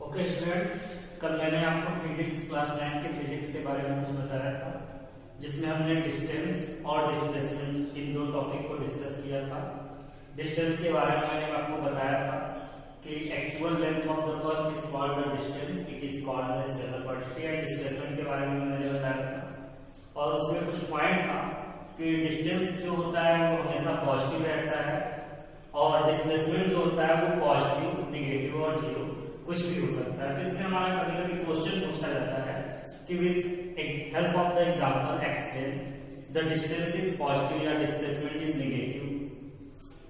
Okay student, कल मैंने आपको फिजिक्स क्लास 9 के फिजिक्स के बारे में कुछ बताया था, जिसमें हमने डिस्टेंस और डिस्प्लेसमेंट इन दो टॉपिक को डिस्कस किया था। डिस्टेंस के बारे में मैंने आपको बताया था कि actual length of the curve is called the distance, it is called the scalar quantity. And displacement के बारे में मैंने बताया था और उसमें कुछ पॉइंट था कि डिस्टेंस जो होता है वो हमेशा पॉजिटिव रहता है और डिस्प्लेसमेंट जो होता है वो पॉजिटिव, नेगेटिव और जीरो कुछ भी हो सकता है। तो इसमें हमारा कभी कभी क्वेश्चन पूछा जाता है कि with help of the example explain the distance is positive या डिस्प्लेसमेंट इज नेगेटिव।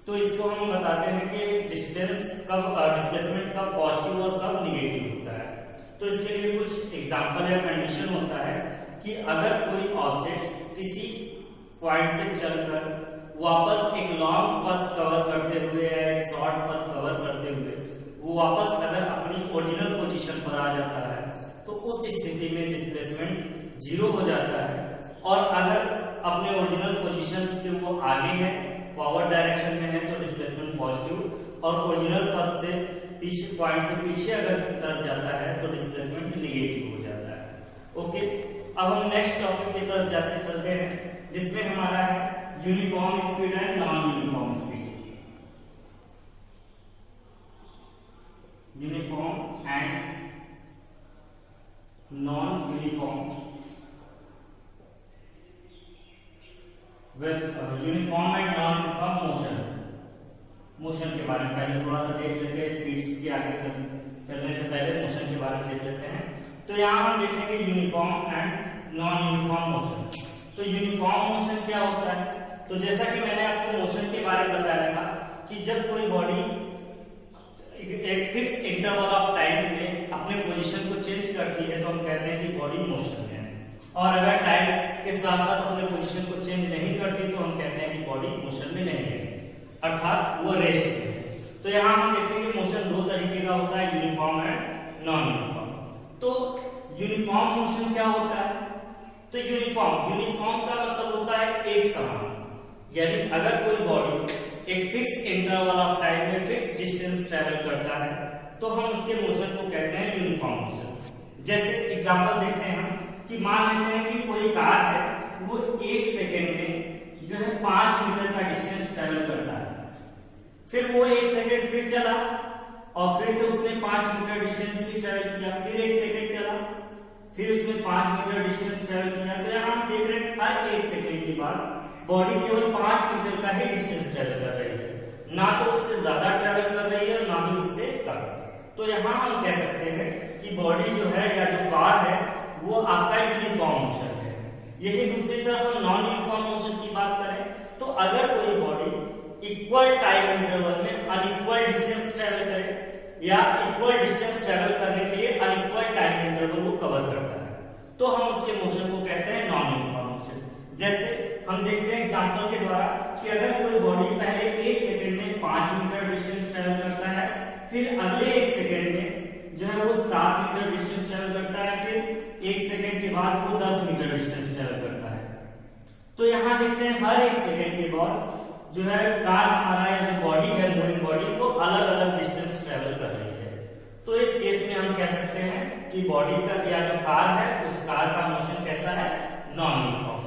तो इसको हम बताते हैं कि डिस्टेंस कब, डिस्प्लेसमेंट कब पॉजिटिव और कब नेगेटिव होता है। तो इसके लिए कुछ एग्जांपल या कंडीशन होता है कि अगर कोई ऑब्जेक्ट किसी पॉइंट से चलकर वापस एक लॉन्ग पथ कवर करते हुए या एक शॉर्ट पथ कवर करते हुए वो वापस अगर अपनी ओरिजिनल पोजीशन पर आ जाता है तो उस स्थिति में डिस्प्लेसमेंट जीरो हो जाता है। और अगर अपने ओरिजिनल पोजीशन से वो आगे है, फॉरवर्ड डायरेक्शन में है, तो डिस्प्लेसमेंट पॉजिटिव, और ओरिजिनल पथ से पीछे पॉइंट से पीछे अगर की तरफ जाता है तो डिस्प्लेसमेंट नेगेटिव हो जाता है। ओके, अब हम नेक्स्ट टॉपिक की तरफ चलते हैं, जिसमें हमारा है uniform speed and non uniform speed. Uniform and non uniform uniform and non uniform motion के बारे में पहले थोड़ा सा देख लेते हैं। स्पीड के आगे चलने से पहले मोशन के बारे में देख लेते हैं। तो यहाँ हम देखेंगे uniform and non uniform motion. तो यूनिफॉर्म मोशन क्या होता है? तो जैसा कि मैंने आपको मोशन के बारे में बताया था कि जब कोई बॉडी एक फिक्स इंटरवल ऑफ टाइम में अपने पोजीशन को चेंज करती है तो हम कहते हैं कि बॉडी मोशन में है, और अगर टाइम के साथ साथ अपने पोजीशन को चेंज नहीं करती तो हम कहते हैं कि बॉडी मोशन में नहीं है, अर्थात वो रेस्ट में है। तो यहाँ हम देखेंगे मोशन दो तरीके का होता है, यूनिफॉर्म एंड नॉन यूनिफॉर्म। तो यूनिफॉर्म मोशन क्या होता है? तो यूनिफॉर्म का मतलब होता है एक समान, यानी अगर कोई बॉडी एक फिक्स इंटरवल ऑफ टाइम में फिक्स डिस्टेंस ट्रेवल करता है तो हम उसके मोशन को कहते हैं यूनिफॉर्म मोशन। जैसे एग्जांपल देखते हैं हम कि मान लेते हैं कि कोई कार है, वो एक सेकेंड में जो है 5 मीटर का डिस्टेंस ट्रेवल करता है, फिर वो एक सेकेंड फिर चला और फिर से उसने 5 मीटर डिस्टेंस ही ट्रेवल किया, फिर एक सेकेंड चला, फिर उसने 5 मीटर डिस्टेंस ट्रेवल किया। तो यहाँ हम देख रहे हैं हर एक सेकेंड के बाद बॉडी केवल 5 मीटर का ही डिस्टेंस ट्रेवल कर रही है, ना तो उससे ज्यादा ट्रेवल कर रही है और ना ही उससे कम। तो यहाँ हम कह सकते हैं कि बॉडी जो है या जो कार है वो आपका यूनिफॉर्म मोशन है। यही दूसरी तरफ हम नॉन यूनिफॉर्म मोशन की बात करें तो अगर कोई बॉडी इक्वल टाइम इंटरवल में अनइक्वल डिस्टेंस ट्रेवल करे या इक्वल डिस्टेंस ट्रेवल करने के लिए अनइक्वल टाइम इंटरवल को कवर करता है तो हम उसके मोशन को कहते हैं नॉन यूनिफॉर्म मोशन। जैसे हम देखते हैं एग्जांपल के द्वारा कि अगर कोई बॉडी पहले एक सेकंड में 5 मीटर डिस्टेंस ट्रेवल करता है, फिर अगले एक सेकंड में जो है वो 7 मीटर डिस्टेंस ट्रेवल करता है, फिर एक सेकंड के बाद वो 10 मीटर डिस्टेंस ट्रेवल करता है। तो यहाँ देखते हैं हर एक सेकंड के बाद जो है कार हमारा या जो बॉडी है, मूविंग बॉडी, वो अलग अलग डिस्टेंस ट्रेवल कर रही है। तो इस केस में हम कह सकते हैं कि बॉडी का या जो कार है उस कार का मोशन कैसा है? Non uniform.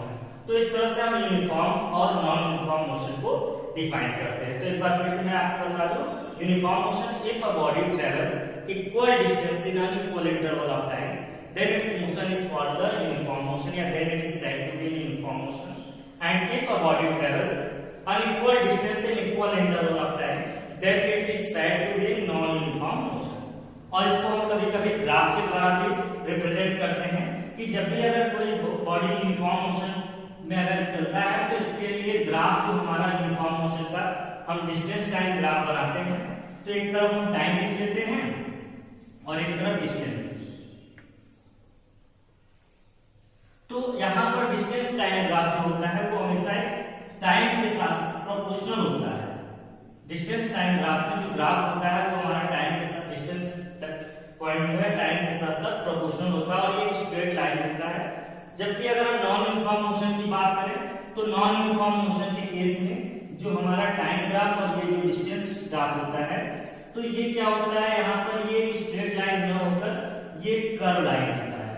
तो इस तरह से हम यूनिफॉर्म और नॉन यूनिफॉर्म मोशन को डिफाइन करते हैं। तो एक बार फिर से मैं आपको बता दूं, uniform motion if a body travel equal distance in an equal interval of time then its motion is called the uniform motion या then it is said to be uniform motion. And if a body travel unequal distance in equal interval of time then it is said to be non uniform motion. और इसको हम कभी-कभी graph के द्वारा भी represent करते हैं कि जब भी अगर कोई बॉडी यूनिफॉर्म मोशन में अगर चलता है तो इसके लिए ग्राफ जो हमारा यूनिफॉर्म मोशन का हम डिस्टेंस टाइम ग्राफ बनाते हैं। तो एक तरफ हम टाइम लिख लेते हैं और एक तरफ डिस्टेंस। तो यहाँ पर डिस्टेंस टाइम ग्राफ जो होता है वो हमेशा टाइम के साथ प्रोपोर्शनल होता है। डिस्टेंस टाइम ग्राफ में जो ग्राफ होता है वो हमारा टाइम के साथ डिस्टेंस पॉइंट जो है टाइम के साथ साथ प्रोपोर्शनल होता है और ये स्ट्रेट लाइन होता है। जबकि अगर हम नॉन यूनिफॉर्म मोशन की बात करें तो नॉन यूनिफॉर्म मोशन के केस में जो हमारा टाइम ग्राफ और ये जो डिस्टेंस ग्राफ होता है तो ये क्या होता है, यहाँ पर ये स्ट्रेट लाइन न कर्व लाइन होता है।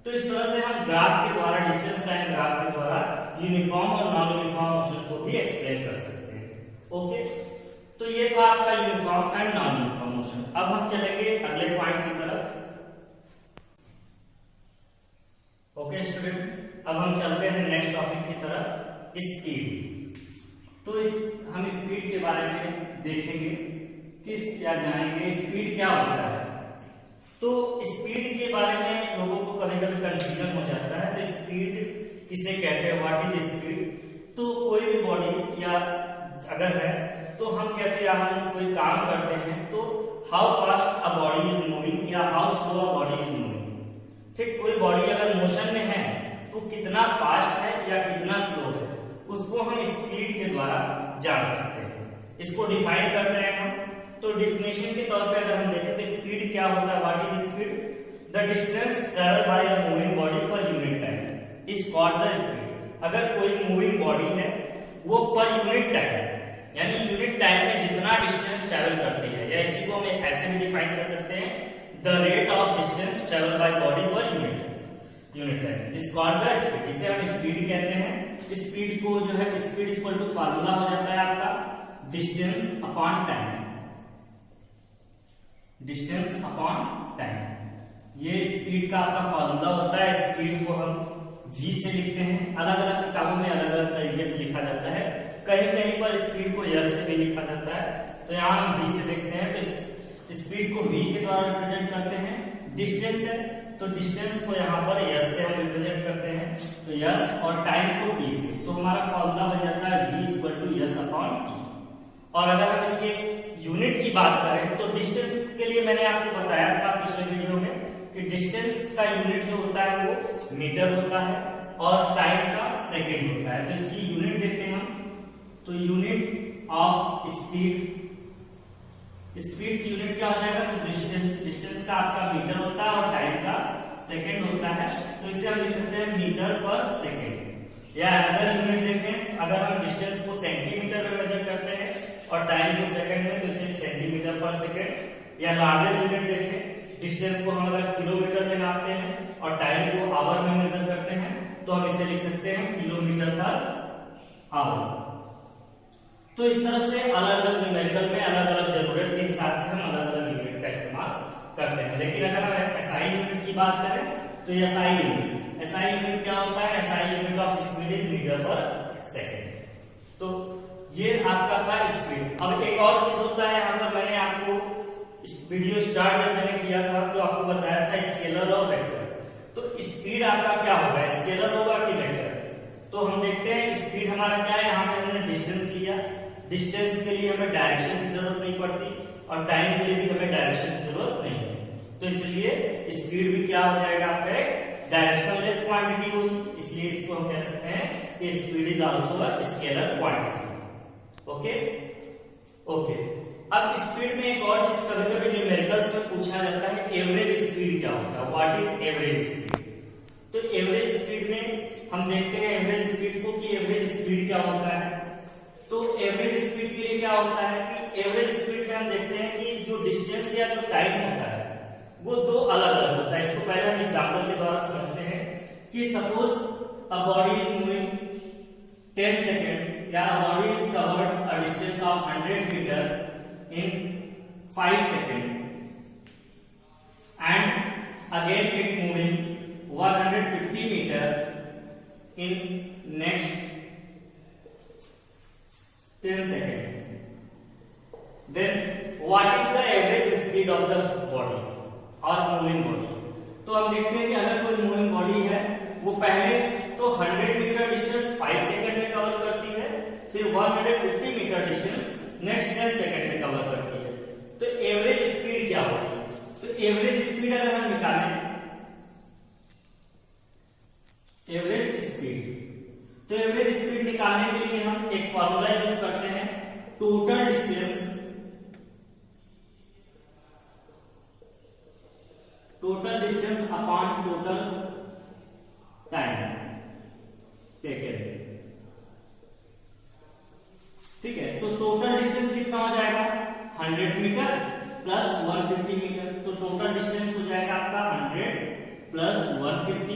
तो इस तरह से हम ग्राफ के द्वारा, डिस्टेंस टाइम ग्राफ के द्वारा यूनिफॉर्म और नॉन यूनिफॉर्म मोशन को भी एक्सप्लेन कर सकते हैं। ओके, तो ये था आपका uniform and non uniform motion. अब हम चलेंगे अगले पॉइंट की तरफ। ओके स्टूडेंट, अब हम चलते हैं नेक्स्ट टॉपिक की तरफ, स्पीड। तो हम स्पीड के बारे में देखेंगे, क्या जानेंगे, स्पीड क्या होता है। तो स्पीड के बारे में लोगों को कभी कभी कंफ्यूजन हो जाता है। तो स्पीड किसे कहते हैं, व्हाट इज स्पीड। तो कोई भी बॉडी या अगर है तो हम कहते हैं, हम कोई काम करते हैं तो how fast a body is moving या how slow a body is moving. ठीक, कोई बॉडी अगर मोशन में है तो कितना फास्ट है या कितना स्लो है, उसको हम स्पीड के द्वारा जान सकते हैं। इसको डिफाइन करते हैं हम। तो डिफिनेशन के तौर पे अगर हम देखें तो स्पीड क्या होता है, what is speed, the distance travel by a moving body per unit time is called the speed. अगर कोई मूविंग बॉडी है वो पर यूनिट टाइम, यानी यूनिट टाइम में जितना डिस्टेंस ट्रेवल करती है, या इसी को हम ऐसे भी डिफाइन कर सकते हैं, the rate of distance travel by body per unit time is called the speed. इसे हम स्पीड कहते हैं। स्पीड को जो है, स्पीड इक्वल टू फार्मूला हो जाता है आपका distance upon time, distance upon time. ये स्पीड का आपका फार्मूला होता है। स्पीड को हम v से लिखते हैं। अलग अलग किताबों में अलग अलग तरीके से लिखा जाता है। कहीं कहीं पर स्पीड को s से भी लिखा जाता है। तो यहाँ हम v से लिखते हैं। तो स्पीड को v के द्वारा रिप्रेजेंट करते हैं। डिस्टेंस है तो डिस्टेंस को यहाँ पर s से हम रिप्रेजेंट करते हैं, तो s, और टाइम को t से। तो हमारा फॉर्मूला बन जाता है v equal to s upon t। और अगर हम इसके यूनिट की बात करें तो डिस्टेंस के लिए मैंने आपको बताया था पिछले वीडियो में कि डिस्टेंस का यूनिट जो होता है वो मीटर होता है और टाइम का सेकंड होता है। तो इसकी यूनिट देखें हम, तो यूनिट ऑफ स्पीड, स्पीड की यूनिट क्या हो जाएगा, तो डिस्टेंस का आपका मीटर होता है और टाइम का सेकंड होता है। तो इसे हम लिख सकते हैं मीटर पर सेकंड। या अगर यूनिट देखें, अगर हम डिस्टेंस को सेंटीमीटर में मेजर करते हैं और टाइम को सेकंड में, तो इसे सेंटीमीटर पर सेकंड। या लार्जर यूनिट देखें, डिस्टेंस को हम अगर किलोमीटर में नापते हैं और टाइम को आवर में मेजर करते हैं, तो हम इसे लिख सकते हैं किलोमीटर पर आवर। तो इस तरह से अलग अलग न्यूमेरिकल में अलग अलग जरूरत के हिसाब से हम अलग अलग यूनिट का इस्तेमाल करते हैं। लेकिन अगर हम एसआई यूनिट की बात करें तो एसआई यूनिट क्या होता है, SI unit of speed is metre per second. तो ये आपका था स्पीड। अब एक और चीज होता है, यहाँ पर मैंने आपको वीडियो स्टार्ट जब मैंने किया था तो आपको बताया था स्केलर और वेक्टर। तो स्पीड आपका क्या होगा, स्केलर होगा कि वेक्टर। तो हम देखते हैं स्पीड हमारा क्या है, यहाँ पे हमने डिस्टेंस लिया। डिस्टेंस के लिए हमें डायरेक्शन की जरूरत नहीं पड़ती और टाइम के लिए भी हमें डायरेक्शन की जरूरत नहीं है। तो इसलिए स्पीड भी क्या हो जाएगा, आपका एक डायरेक्शनलेस क्वांटिटी होगी। इसलिए इसको हम कह सकते हैं कि speed is also a scalar quantity. Okay okay. अब स्पीड में एक और चीज कभी कभी न्यूमेरिकल्स में पूछा जाता है, एवरेज स्पीड क्या होता है, व्हाट इज एवरेज स्पीड। तो एवरेज स्पीड में हम देखते हैं एवरेज स्पीड को कि एवरेज स्पीड क्या होता है। तो एवरेज स्पीड के लिए क्या होता है कि एवरेज स्पीड में हम देखते हैं कि जो डिस्टेंस या जो टाइम होता है वो दो अलग अलग होता है। इसको पहले हम एग्जांपल के द्वारा समझते हैं कि suppose a body is moving 10 second, या a body is covered a distance of 100 metre in 5 seconds, and again it moving 150 meter in next 10 seconds. Then what is the average speed of the body or moving body? तो हम देखते हैं कि अगर कोई moving body है वो पहले तो 100 मीटर डिस्टेंस 5 सेकंड में कवर करती है, फिर 150 मीटर डिस्टेंस नेक्स्ट 10 सेकंड में कवर करती है। तो एवरेज स्पीड क्या होगी, तो एवरेज स्पीड अगर हम निकालें, एवरेज स्पीड, तो एवरेज स्पीड निकालने के लिए हम एक फॉर्मूला यूज करते हैं, total distance upon total time taken. ठीक है, तो टोटल डिस्टेंस कितना हो जाएगा, 100 मीटर प्लस 150 मीटर। तो टोटल डिस्टेंस हो जाएगा आपका 100 plus 150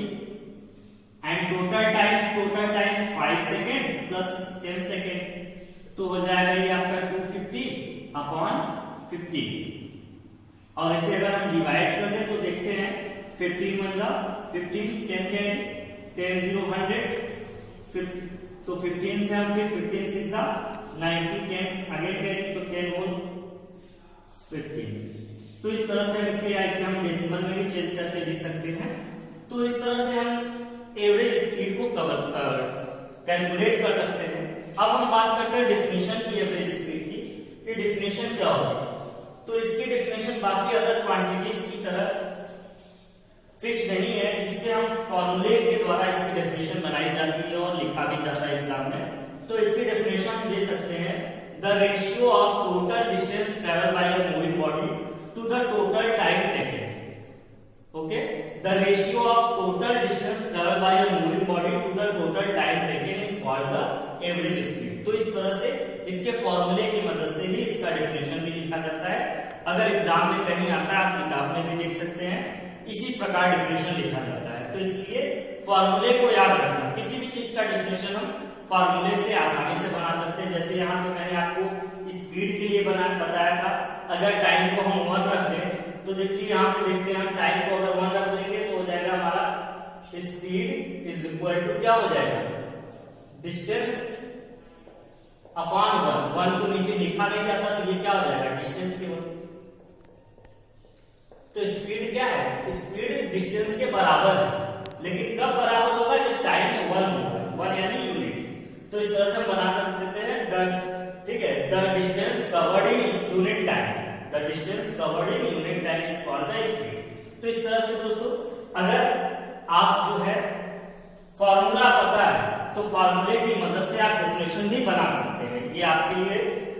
and total time 5 second plus 10 second, तो हो जाएगा ये आपका 250 अपॉन 50। और इसे अगर हम डिवाइड कर दें तो देखते हैं 15 मतलब 15 10 के 10 0 100 तो 15 से हम फिर 15 6 90 10 अगेन कैरी तो 10 होल 15। तो इस तरह से हम इसे हम डेसिमल में भी चेंज करके लिख सकते हैं। तो इस तरह से हम एवरेज स्पीड को कैलकुलेट कर सकते हैं। अब हम बात करते हैं डेफिनेशन की एवरेज स्पीड की, कि डेफिनेशन क्या होगी। तो इसकी डेफिनेशन बाकी अदर क्वांटिटीज की तरह फिक्स नहीं है, इसके हम फॉर्मूले के द्वारा इसकी डेफिनेशन बनाई जाती है और लिखा भी जाता है एग्जाम में। तो इसकी डेफिनेशन हम दे सकते हैं the ratio of total distance travel by a moving body to the total time taken. Okay, the ratio of total distance travel by a moving body to the total time taken is called the average speed. तो इस तरह से इसके फॉर्मूले की मदद से ही इसका डेफिनेशन भी लिखा जाता है। अगर एग्जाम में कहीं आता है, आप किताब में भी देख सकते हैं, इसी प्रकार डेफिनेशन लिखा जाता है। तो इसलिए फॉर्मूले को याद रखना, किसी भी चीज का डेफिनेशन हम फॉर्मूले से आसानी से बना सकते हैं। जैसे यहाँ पे मैंने आपको स्पीड के लिए बताया था, अगर टाइम को हम 1 रख दें तो देखिए यहाँ पे देखते हैं, हम टाइम को अगर 1 रख लेंगे तो हो जाएगा हमारा स्पीड इज इक्वल टू क्या हो जाएगा, डिस्टेंस अपॉन 1 को नीचे लिखा नहीं जाता तो ये क्या हो जाएगा, डिस्टेंस के 1। तो स्पीड क्या है, स्पीड डिस्टेंस के बराबर है, लेकिन कब बराबर होगा, जब टाइम 1 होगा, 1 यानी यूनिट। तो इस तरह से हम बना सकते हैं ठीक है, the distance covered in unit time, the distance covered in unit time is called the speed. तो इस तरह से दोस्तों अगर आप जो है फॉर्मूला पता है तो फॉर्मूले की मदद से आप डेफिनेशन भी बना सकते हैं, ये आपके लिए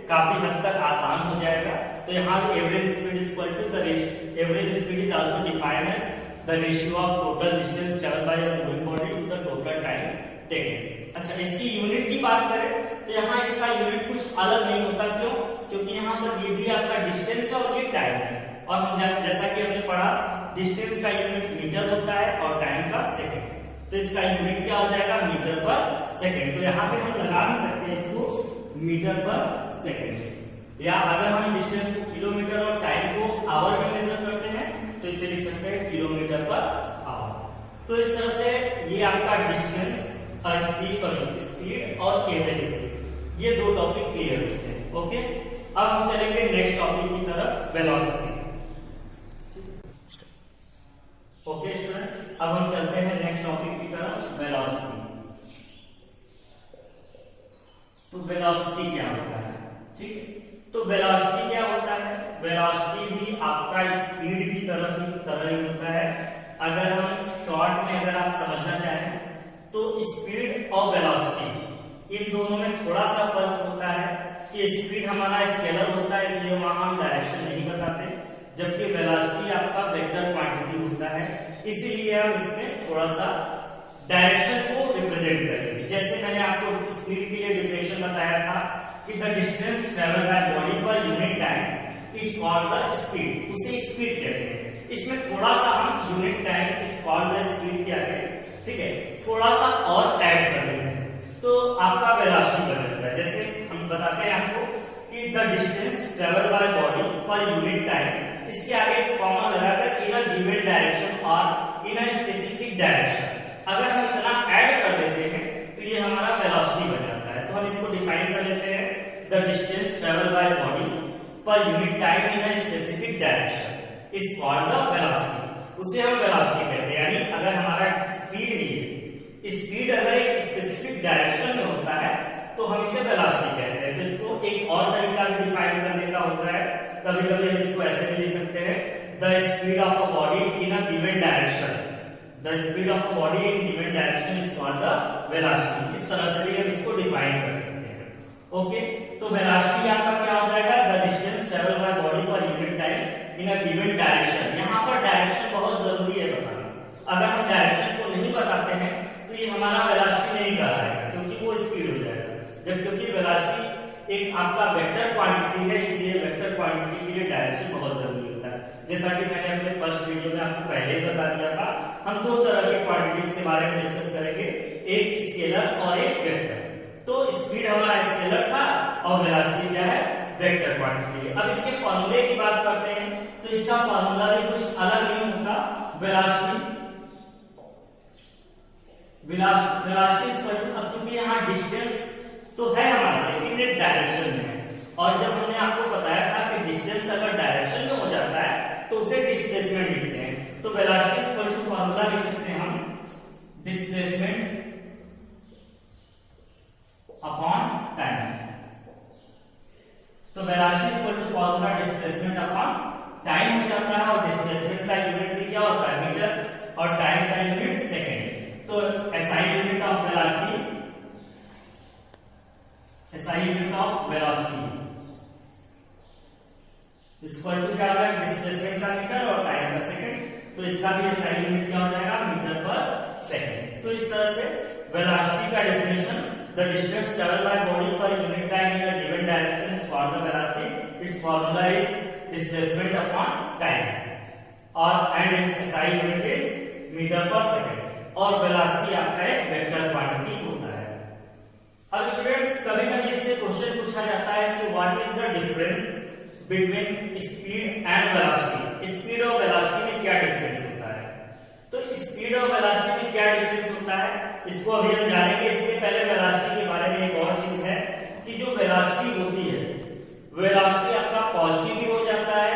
काफी हद तक आसान हो जाएगा। तो यहाँ average speed is equal to the average speed is also defined as the ratio of total distance travelled by a moving body to the total time taken. अच्छा, इसकी यूनिट की बात करें तो यहाँ इसका यूनिट कुछ अलग नहीं होता, क्यों, क्योंकि यहाँ पर ये भी आपका डिस्टेंस और ये टाइम है, और हम जैसा कि हमने पढ़ा डिस्टेंस का यूनिट मीटर होता है और टाइम का सेकेंड। तो इसका यूनिट क्या हो जाएगा, मीटर पर सेकेंड। तो यहाँ पे हम लगा भी सकते हैं इसको मीटर पर सेकेंड, या अगर हम डिस्टेंस को किलोमीटर और टाइम को आवर में मेजर करते हैं तो इसे लिख सकते हैं किलोमीटर पर आवर। तो इस तरह से ये आपका डिस्टेंस और स्पीड और एवरेज स्पीड, ये 2 टॉपिक क्लियर होते हैं। ओके, अब हम चलेंगे नेक्स्ट टॉपिक की तरफ, वेलोसिटी। ओके स्टूडेंट्स, अब हम चलते हैं नेक्स्ट टॉपिक की तरफ, वेलोसिटी। तो वेलोसिटी क्या होता है, ठीक है। तो वेलोसिटी क्या होता है, वेलोसिटी भी आपका स्पीड की तरह ही होता है। अगर हम शॉर्ट में अगर आप समझना चाहें तो स्पीड और वेलोसिटी इन दोनों में थोड़ा सा फर्क होता है कि स्पीड हमारा स्केलर होता है, इसलिए वहां हम डायरेक्शन नहीं बताते, जबकि वेलोसिटी आपका वेक्टर क्वांटिटी होता है, इसीलिए हम इसमें थोड़ा सा डायरेक्शन को रिप्रेजेंट करेंगे। जैसे मैंने आपको स्पीड के लिए डिफिनेशन बताया था कि the distance travel by body per unit time is called the speed, उसे स्पीड कहते हैं। इसमें थोड़ा सा हम unit time is called the speed के आगे, ठीक है, थोड़ा सा और ऐड कर देते हैं तो आपका वेलोसिटी बन जाता है। जैसे हम बताते हैं आपको कि the distance travel by body per unit time, इसके आगे कॉमा लगाकर इन अ गिवन डायरेक्शन और इन अ स्पेसिफिक डायरेक्शन, अगर हम इतना ऐड कर देते हैं तो ये हमारा वेलोसिटी बन जाता है। तो हम इसको डिफाइन कर लेते हैं, the distance travel by body per unit time in a specific direction is called the velocity, उसे हम वेलोसिटी कहते हैं। यानी अगर हमारा स्पीड ही है, स्पीड अगर एक स्पेसिफिक डायरेक्शन में होता है तो हम इसे वेलोसिटी कहते हैं। तो इसको एक और तरीका भी डिफाइन करने का होता है, कभी कभी हम इसको ऐसे भी लिख सकते हैं, the speed of a body in a given direction, the speed of a body in given direction is called the velocity. इस तरह से भी हम इसको डिफाइन कर सकते हैं। ओके, तो वेलोसिटी आपका क्या हो जाएगा, the distance travel by body per unit time in a given direction. यहाँ पर डायरेक्शन बहुत जरूरी है बताना, अगर हम डायरेक्शन को नहीं बताते हैं तो ये हमारा वेलोसिटी नहीं कराएगा, क्योंकि वो स्पीड हो जाएगा। जब क्योंकि वेलोसिटी एक आपका वेक्टर क्वांटिटी है, इसलिए वेक्टर क्वांटिटी के लिए डायरेक्शन बहुत जरूरी होता है। जैसा कि मैंने अपने फर्स्ट वीडियो में आपको पहले ही बता दिया था, हम बारे में डिस्कस करेंगे, एक स्केलर और एक वेक्टर। तो स्पीड हमारा स्केलर था और वेलोसिटी क्या है, वेक्टर क्वांटिटी है। अब इसके फॉर्मूले की बात करते हैं, तो इसका फॉर्मूला भी कुछ अलग नहीं होता। वेलोसिटी अब चूंकि यहाँ डिस्टेंस तो है हमारा, लेकिन एक डायरेक्शन में है, और जब हमने आपको बताया था कि डिस्टेंस अगर डायरेक्शन में हो जाता है तो उसे डिस्प्लेसमेंट लिखते हैं। तो वेलोसिटी इक्वल टू फॉर्मूला लिख सकते हैं हम, डिस्प्लेसमेंट अपॉन टाइम। तो velocity equal to formula displacement upon time हो जाता है, और डिस्प्लेसमेंट का यूनिट भी क्या होता है, मीटर, और टाइम का यूनिट सेकंड। तो SI unit of velocity, SI unit of velocity equal to क्या हो जाएगा, डिस्प्लेसमेंट का मीटर और टाइम का सेकंड। तो इसका भी SI यूनिट क्या हो जाएगा, मीटर पर सेकंड। तो इस तरह से वेलोसिटी का definition, the distance traveled by body per unit time in a given direction is called the velocity. Its formula is displacement upon time, and its SI unit is meter per second. और velocity आपका एक vector quantity होता है। अब students, कभी-कभी इससे question पूछा जाता है कि what is the difference between speed and velocity. Speed और वेलोसिटी में क्या डिफरेंस होता है? तो स्पीड और वेलोसिटी में क्या डिफरेंस होता है, इसको अभी हम जानेंगे। इसके पहले वेलोसिटी के बारे में एक और चीज है कि जो वेलोसिटी होती है, वेलोसिटी आपका पॉजिटिव भी हो जाता है,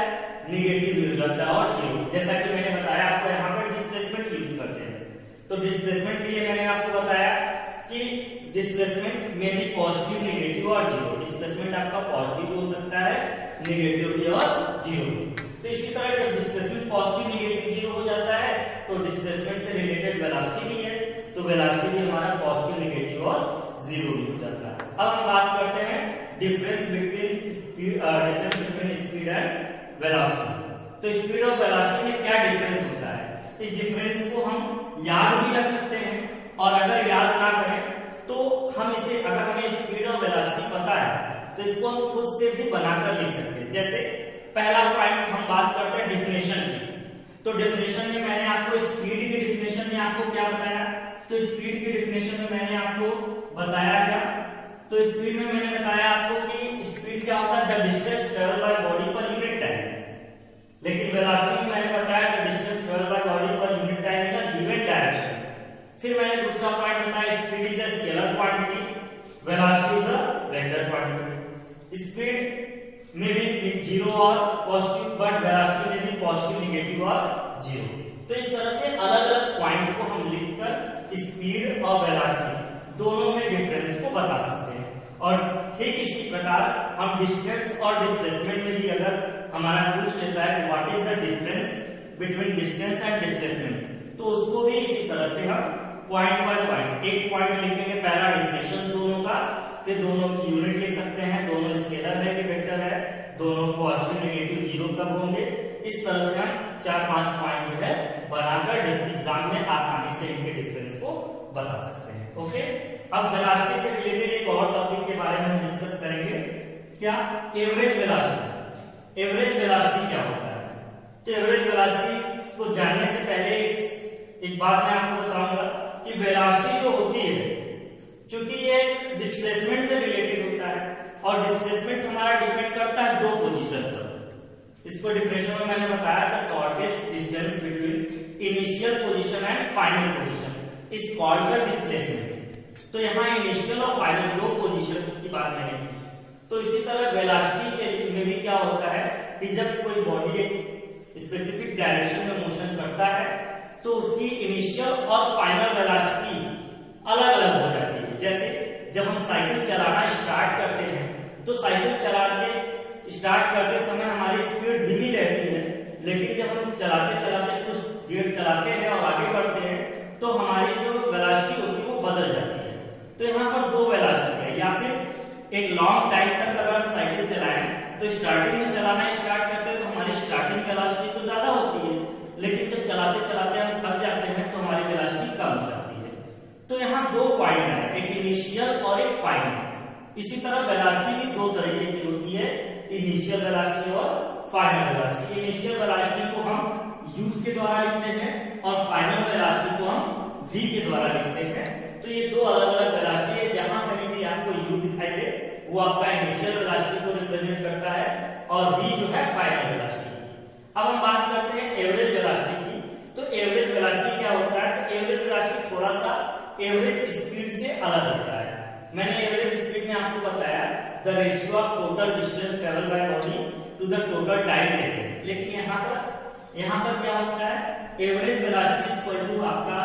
निगेटिव भी हो जाता है, और जीरो। जैसा कि मैंने बताया आपको, यहाँ पर डिस्प्लेसमेंट यूज करते हैं। तो डिस्प्लेसमेंट के लिए मैंने आपको बताया कि डिस्प्लेसमेंट में भी पॉजिटिव, निगेटिव और जीरो। डिस्प्लेसमेंट आपका पॉजिटिव हो सकता है, निगेटिव भी और जीरो। तो इसी तरह जब डिस्प्लेसमेंट पॉजिटिव, निगेटिव, जीरो हो जाता है तो डिस्प्लेसमेंट से रिलेटेड वेलोसिटी भी है, तो वेलोसिटी भी हमारा पॉजिटिव, निगेटिव और जीरो भी हो जाता है। अब हम बात करते हैं difference between speed and velocity. तो स्पीड और वेलोसिटी में क्या डिफरेंस होता है, इस डिफरेंस को हम याद भी रख सकते हैं, और अगर याद ना करें तो हम इसे, अगर हमें स्पीड और वेलोसिटी पता है तो इसको हम खुद से भी बनाकर लिख सकते हैं। जैसे पहला पॉइंट हम बात करते हैं डेफिनेशन की। तो डेफिनेशन में मैंने आपको स्पीड की डेफिनेशन में आपको क्या बताया, तो स्पीड की डेफिनेशन में मैंने आपको बताया क्या, तो स्पीड में मैंने बताया आपको कि स्पीड क्या होता है, the distance travel by body per unit time. लेकिन वेलोसिटी में मैंने बताया the distance travel by body per unit time in a given direction. फिर मैंने दूसरा पॉइंट बताया, speed is a scalar quantity, velocity is a vector quantity. Speed में भी जीरो और पॉजिटिव, बट वेलोसिटी में भी पॉजिटिव, निगेटिव और जीरो। तो इस तरह से अलग अलग पॉइंट को हम लिखकर स्पीड और वेलोसिटी दोनों में डिफरेंस को बता सकते हैं। और ठीक इसी प्रकार हम डिस्टेंस और डिस्प्लेसमेंट में भी अगर हमारा पूछ लेता है what is the difference between distance and displacement, तो उसको भी इसी तरह से हम पॉइंट बाय पॉइंट, एक पॉइंट लिखेंगे, पहला डिफिनेशन दोनों का, फिर दोनों की यूनिट लिख सकते हैं, दोनों स्केलर है कि वेक्टर है, दोनों पॉजिटिव, निगेटिव, जीरो कब होंगे। इस तरह से हम 4-5 पॉइंट जो है बनाकर एग्जाम में आसानी से इनके डिफरेंस को बता सकते हैं। ओके, अब वेलोसिटी से रिलेटेड एक और टॉपिक के बारे में हम डिस्कस करेंगे, क्या, एवरेज वेलोसिटी। एवरेज वेलोसिटी क्या होता है? तो एवरेज वेलोसिटी को जानने से पहले एक बात मैं आपको बताऊंगा कि वेलोसिटी जो होती है, क्योंकि ये डिस्प्लेसमेंट से रिलेटेड होता है, और डिस्प्लेसमेंट हमारा डिपेंड करता है दो पोजीशन पर। इसको डिफरेंशियल में मैंने बताया था, shortest distance between initial position and final position is called the displacement. तो यहाँ इनिशियल और फाइनल दो पोजीशन की बात मैंने की। तो इसी तरह वेलोसिटी में भी क्या होता है कि जब कोई बॉडी एक स्पेसिफिक डायरेक्शन में मोशन करता है तो उसकी इनिशियल और फाइनल वेलोसिटी अलग अलग हो जाती है। जैसे जब हम साइकिल चलाना स्टार्ट करते हैं तो साइकिल चलाने स्टार्ट करते समय हमारी स्पीड धीमी रहती है, लेकिन जब हम चलाते चलाते कुछ देर चलाते हैं और आगे बढ़ते हैं तो हमारी जो वेलोसिटी होती है वो बदल जाती है। तो यहाँ पर दो वेलोसिटी है, या फिर एक लॉन्ग टाइम तक अगर हम साइकिल चलाएं तो स्टार्टिंग में चलाना स्टार्ट करते हैं तो हमारी स्टार्टिंग वेलोसिटी तो ज्यादा होती है, लेकिन जब चलाते चलाते हम थक जाते हैं तो हमारी वेलोसिटी कम हो जाती है। तो यहाँ दो पॉइंट है, एक इनिशियल और एक फाइनल। इसी तरह वेलोसिटी भी दो तरीके की होती है, इनिशियल वेलोसिटी और फाइनल वेलोसिटी। इनिशियल वेलोसिटी को हम यूज के द्वारा लिखते हैं और फाइनल वेलोसिटी को हम v के द्वारा लिखते हैं। तो ये दो अलग अलग वेलोसिटी है, जहां कहीं भी आपको u दिखाई दे वो आपका इनिशियल वेलोसिटी को रिप्रेजेंट करता है और v जो है फाइनल वेलोसिटी। अब हम बात करते हैं एवरेज वेलोसिटी की। तो एवरेज वेलोसिटी क्या होता है? तो एवरेज वेलोसिटी थोड़ा सा एवरेज स्पीड से अलग होता है। मैंने एवरेज स्पीड में आपको बताया the ratio of total distance travel by body to the total time taken. लेकिन यहाँ पर क्या होता है? एवरेज वेलोसिटी इक्वल टू आपका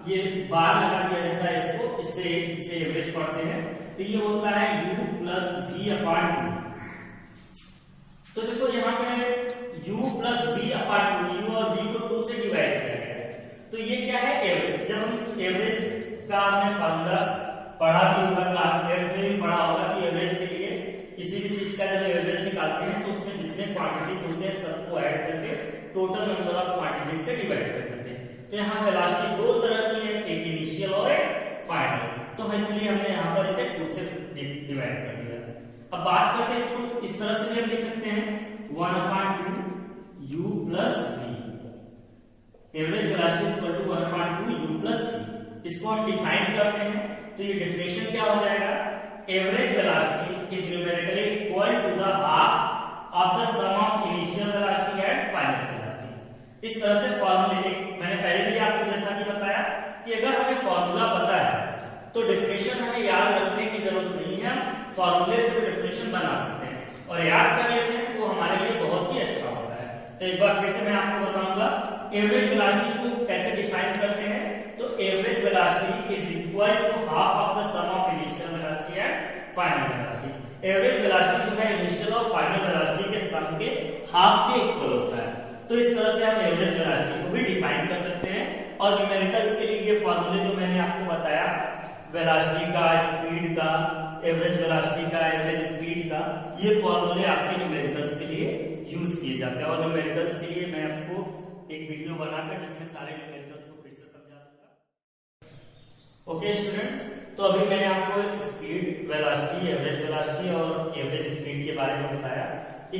ये बार लगा दिया जाता है इसको, इससे एवरेज पढ़ते हैं। तो ये होता है u प्लस v अपॉन 2। तो देखो यहाँ पे u plus v upon 2, u और v को 2 से डिवाइड किया गया है। तो ये क्या है? एवरेज। जब हम एवरेज का हमने फॉर्मूला पढ़ा भी होगा, क्लास 8 में भी पढ़ा होगा कि एवरेज के लिए किसी भी चीज का जब एवरेज निकालते हैं तो उसमें जितने क्वांटिटीज होते हैं सबको ऐड करके टोटल नंबर ऑफ क्वांटिटीज से डिवाइड कर देते हैं। तो यहाँ वेलोसिटी दो तरह की है, एक इनिशियल और एक फाइनल। तो इसलिए हमने यहाँ पर इसे 2 से डिवाइड कर दिया। अब बात करते हैं इसको, इस तरह से हम लिख सकते हैं 1/2 u plus v। Average velocity equal to 1/2 u plus v। इसको हम डिफाइन करते हैं तो ये डिफिनेशन क्या हो जाएगा? Average velocity is numerically equal to the half of the sum of initial velocity and final velocity. इस तरह से फॉर्मूले, मैंने पहले भी आपको जैसा कि बताया कि अगर हमें फॉर्मूला पता है तो डेफिनेशन हमें याद रखने की जरूरत नहीं है, हम फॉर्मूले से भी डेफिनेशन बना सकते हैं और याद कर लेते हैं तो वो हमारे लिए बहुत ही अच्छा होता है। तो एक बार फिर से मैं आपको बताऊंगा एवरेज वेलोसिटी को कैसे डिफाइन करते हैं। तो average velocity is equal to half of the sum of initial velocity and final velocity. Average velocity जो है इनिशियल और फाइनल वेलोसिटी के सम के हाफ के इक्वल होता है। तो इस तरह से हम एवरेज वेलोसिटी को भी डिफाइन कर सकते हैं। और न्यूमेरिकल्स के लिए ये फॉर्मूले जो मैंने आपको बताया, वेलोसिटी का, स्पीड का, एवरेज वेलोसिटी का, एवरेज स्पीड का, ये फॉर्मूले आपके न्यूमेरिकल्स के लिए यूज किए जाते हैं। और न्यूमेरिकल्स के लिए मैं आपको एक वीडियो बनाकर जिसमें सारे न्यूमेरिकल्स को फिर से समझा दूंगा। ओके स्टूडेंट्स, तो अभी मैंने आपको स्पीड, वेलोसिटी, एवरेज वेलोसिटी और एवरेज स्पीड के बारे में बताया।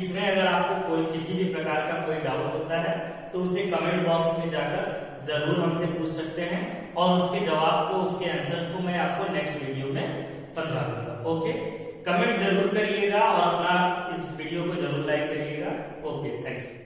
इसमें अगर आपको कोई किसी भी प्रकार का कोई डाउट होता है तो उसे कमेंट बॉक्स में जाकर जरूर हमसे पूछ सकते हैं और उसके जवाब को, उसके आंसर को मैं आपको नेक्स्ट वीडियो में समझा दूंगा। ओके, कमेंट जरूर करिएगा और अपना इस वीडियो को जरूर लाइक करिएगा। Okay, thank you.